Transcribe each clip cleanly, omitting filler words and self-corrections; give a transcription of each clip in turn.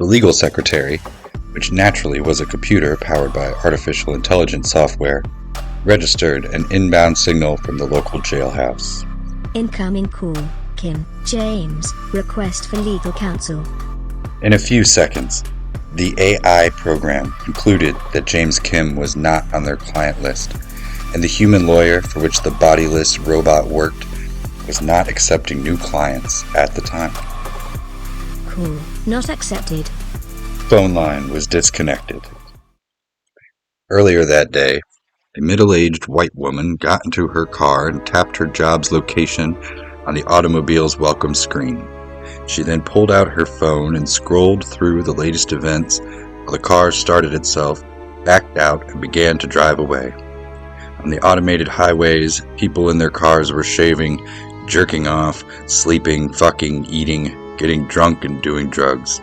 The legal secretary, which naturally was a computer powered by artificial intelligence software, registered an inbound signal from the local jailhouse. Incoming call, Kim, James, request for legal counsel. In a few seconds, the AI program concluded that James Kim was not on their client list, and the human lawyer for which the bodiless robot worked was not accepting new clients at the time. Call not accepted. Phone line was disconnected. Earlier that day, a middle-aged white woman got into her car and tapped her job's location on the automobile's welcome screen. She then pulled out her phone and scrolled through the latest events while the car started itself, backed out, and began to drive away. On the automated highways, people in their cars were shaving, jerking off, sleeping, fucking, eating, getting drunk, and doing drugs.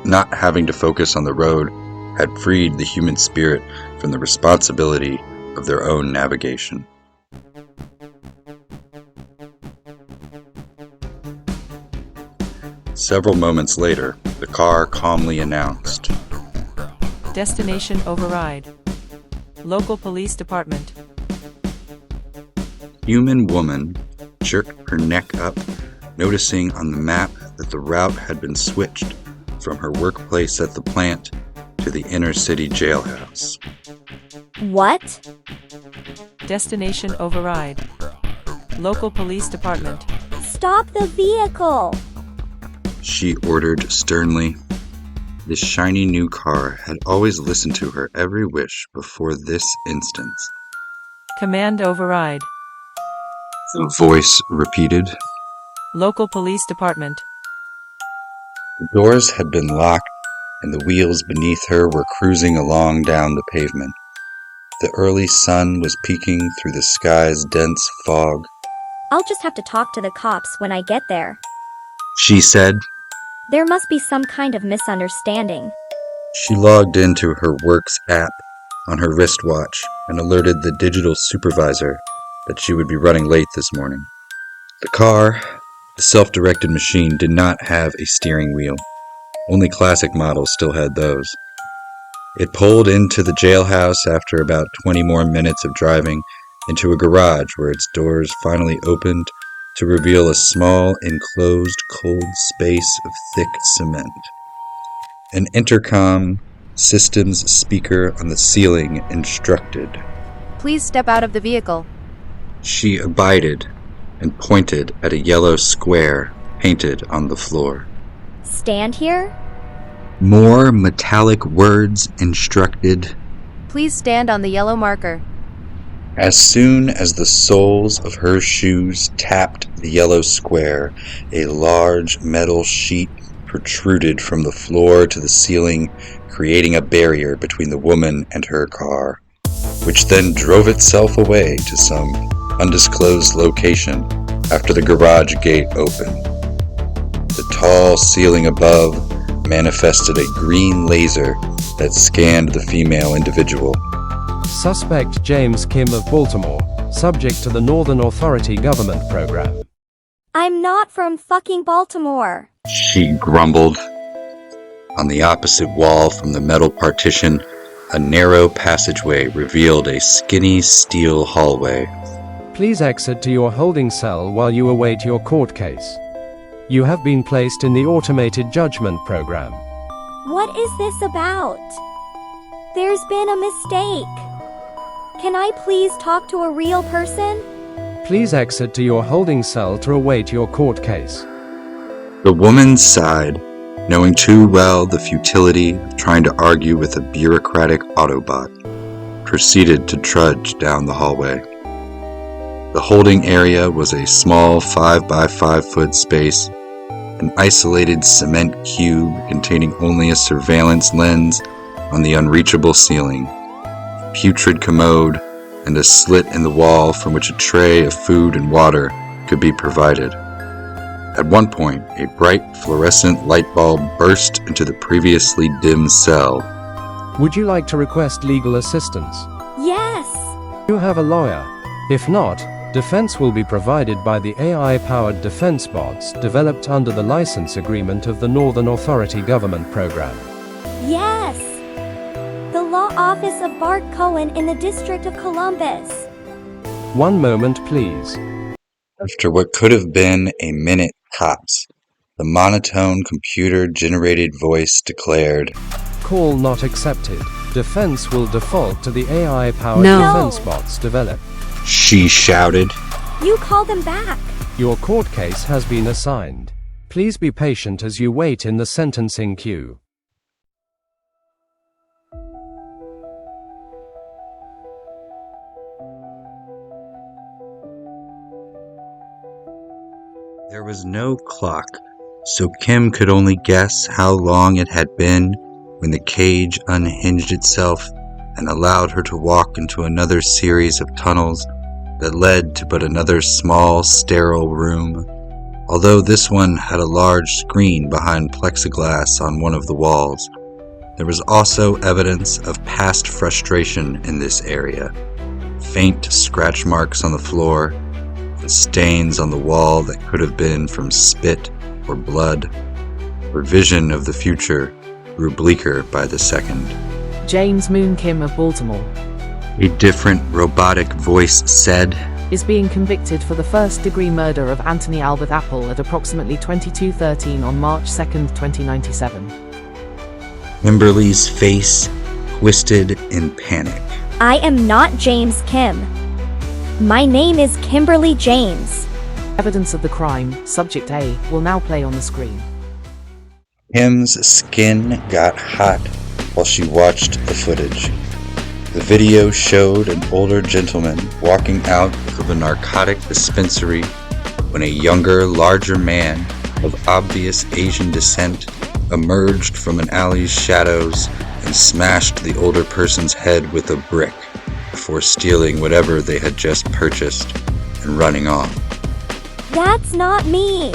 Not having to focus on the road had freed the human spirit from the responsibility of their own navigation. Several moments later, the car calmly announced, "Destination override. Local police department." Human woman jerked her neck up, noticing on the map that the route had been switched from her workplace at the plant to the inner city jailhouse. What? Destination override. Local police department. Stop the vehicle! She ordered sternly. This shiny new car had always listened to her every wish before this instance. Command override. The voice repeated. Local police department. The doors had been locked, and the wheels beneath her were cruising along down the pavement. The early sun was peeking through the sky's dense fog. I'll just have to talk to the cops when I get there. She said. There must be some kind of misunderstanding. She logged into her Works app on her wristwatch and alerted the digital supervisor that she would be running late this morning. The car, the self-directed machine, did not have a steering wheel. Only classic models still had those. It pulled into the jailhouse after about 20 more minutes of driving into a garage where its doors finally opened to reveal a small, enclosed, cold space of thick cement. An intercom systems speaker on the ceiling instructed. "Please step out of the vehicle." She abided and pointed at a yellow square painted on the floor. Stand here? More metallic words instructed. "Please stand on the yellow marker." As soon as the soles of her shoes tapped the yellow square, a large metal sheet protruded from the floor to the ceiling, creating a barrier between the woman and her car, which then drove itself away to some undisclosed location after the garage gate opened. The tall ceiling above manifested a green laser that scanned the female individual. Suspect James Kim of Baltimore, subject to the Northern Authority Government Program. I'm not from fucking Baltimore. She grumbled. On the opposite wall from the metal partition, a narrow passageway revealed a skinny steel hallway. Please exit to your holding cell while you await your court case. You have been placed in the Automated Judgment Program. What is this about? There's been a mistake. Can I please talk to a real person? Please exit to your holding cell to await your court case. The woman sighed, knowing too well the futility of trying to argue with a bureaucratic Autobot, proceeded to trudge down the hallway. The holding area was a small 5 by 5 foot space, an isolated cement cube containing only a surveillance lens on the unreachable ceiling, a putrid commode, and a slit in the wall from which a tray of food and water could be provided. At one point, a bright fluorescent light bulb burst into the previously dim cell. Would you like to request legal assistance? Yes. You have a lawyer. If not, Defense will be provided by the AI-powered defense bots developed under the license agreement of the Northern Authority Government Program. Yes! The law office of Bart Cohen in the District of Columbus. One moment, please. After what could have been a minute tops, the monotone computer-generated voice declared, Call not accepted. Defense will default to the AI-powered No. defense bots developed. she shouted. You call them back. Your court case has been assigned. Please be patient as you wait in the sentencing queue. There was no clock, so Kim could only guess how long it had been when the cage unhinged itself and allowed her to walk into another series of tunnels that led to but another small, sterile room, although this one had a large screen behind plexiglass on one of the walls. There was also evidence of past frustration in this area, faint scratch marks on the floor, and stains on the wall that could have been from spit or blood. Her vision of the future grew bleaker by the second. James Moon Kim of Baltimore A different robotic voice said, is being convicted for the first-degree murder of Anthony Albert Apple at approximately 22:13 on March 2, 2097. Kimberly's face twisted in panic. I am not James Kim. My name is Kimberly James. Evidence of the crime, Subject A, will now play on the screen. Kim's skin got hot while she watched the footage. The video showed an older gentleman walking out of a narcotic dispensary when a younger, larger man of obvious Asian descent emerged from an alley's shadows and smashed the older person's head with a brick before stealing whatever they had just purchased and running off. That's not me.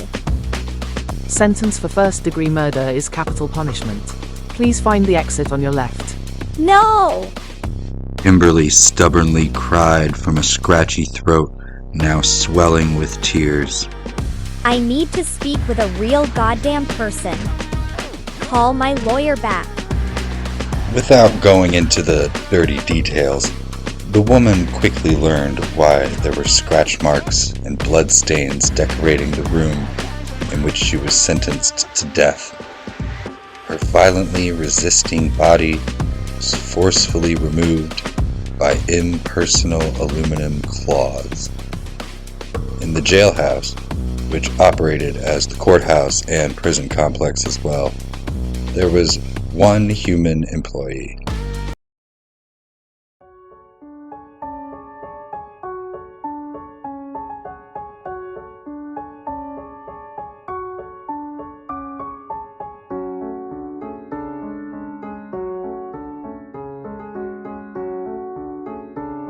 Sentence for first-degree murder is capital punishment. Please find the exit on your left. No! Kimberly stubbornly cried from a scratchy throat, now swelling with tears. I need to speak with a real goddamn person. Call my lawyer back. Without going into the dirty details, the woman quickly learned why there were scratch marks and blood stains decorating the room in which she was sentenced to death. Her violently resisting body was forcefully removed by impersonal aluminum claws. In the jailhouse, which operated as the courthouse and prison complex as well, there was one human employee.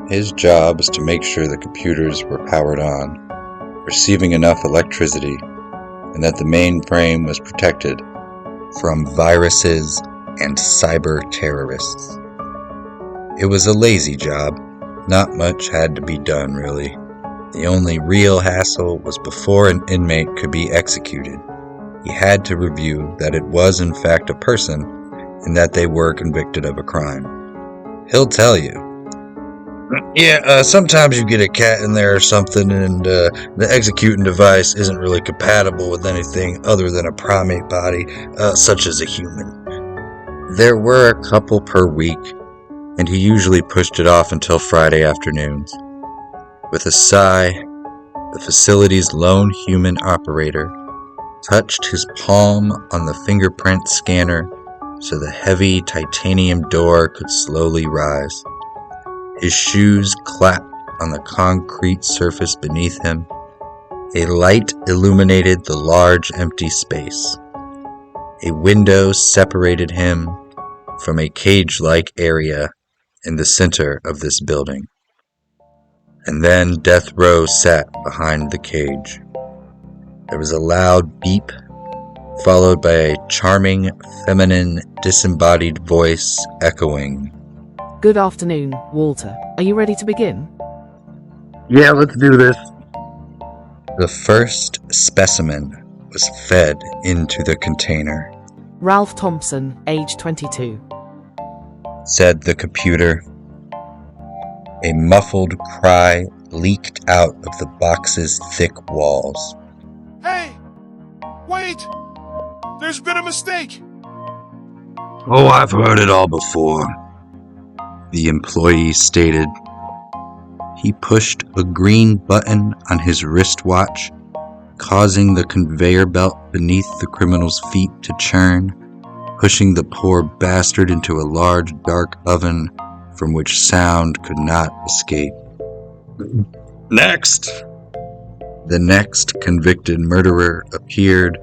His job was to make sure the computers were powered on, receiving enough electricity, and that the mainframe was protected from viruses and cyber terrorists. It was a lazy job. Not much had to be done, really. The only real hassle was before an inmate could be executed. He had to review that it was in fact a person and that they were convicted of a crime. He'll tell you, yeah, sometimes you get a cat in there or something and the executing device isn't really compatible with anything other than a primate body, such as a human. There were a couple per week, and he usually pushed it off until Friday afternoons. With a sigh, the facility's lone human operator touched his palm on the fingerprint scanner so the heavy titanium door could slowly rise. His shoes clapped on the concrete surface beneath him. A light illuminated the large empty space. A window separated him from a cage-like area in the center of this building. And then Death Row sat behind the cage. There was a loud beep, followed by a charming, feminine, disembodied voice echoing, Good afternoon, Walter. Are you ready to begin? Yeah, let's do this. The first specimen was fed into the container, Ralph Thompson, age 22. said the computer. A muffled cry leaked out of the box's thick walls. Hey! Wait! There's been a mistake! Oh, I've heard it all before, the employee stated. He pushed a green button on his wristwatch, causing the conveyor belt beneath the criminal's feet to churn, pushing the poor bastard into a large dark oven from which sound could not escape. Next! The next convicted murderer appeared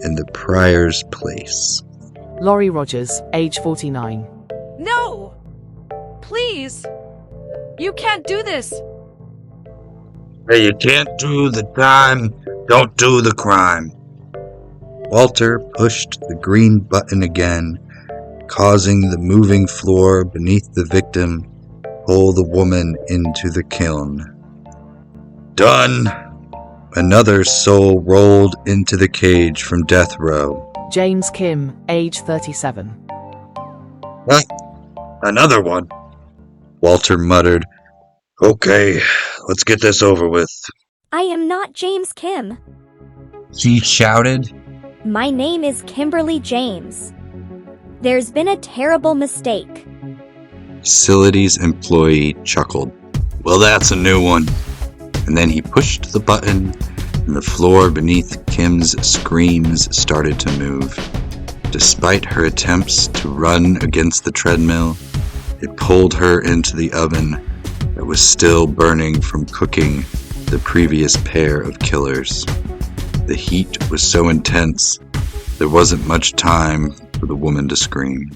in the prior's place. Laurie Rogers, age 49. No! Please! You can't do this! Hey, you can't do the time, don't do the crime. Walter pushed the green button again, causing the moving floor beneath the victim pull the woman into the kiln. Done! Another soul rolled into the cage from death row. James Kim, age 37. What? Another one? Walter muttered. Okay, let's get this over with. I am not James Kim. He shouted. My name is Kimberly James. There's been a terrible mistake. Facilities employee chuckled. Well, that's a new one. And then he pushed the button, and the floor beneath Kim's screams started to move. Despite her attempts to run against the treadmill, it pulled her into the oven that was still burning from cooking the previous pair of killers. The heat was so intense, there wasn't much time for the woman to scream.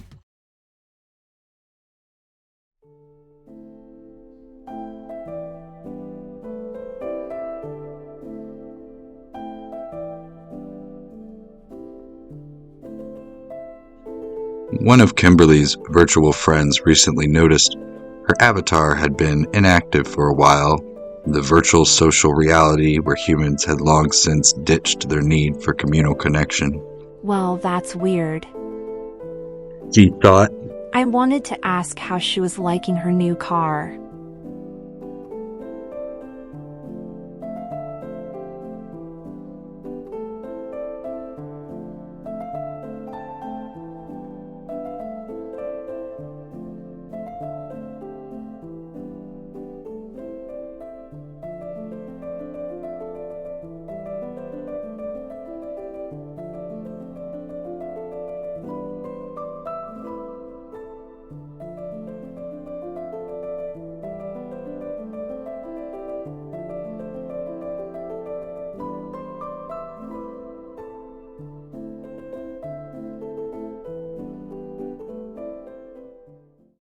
One of Kimberly's virtual friends recently noticed her avatar had been inactive for a while in the virtual social reality where humans had long since ditched their need for communal connection. Well, that's weird. She thought. I wanted to ask how she was liking her new car.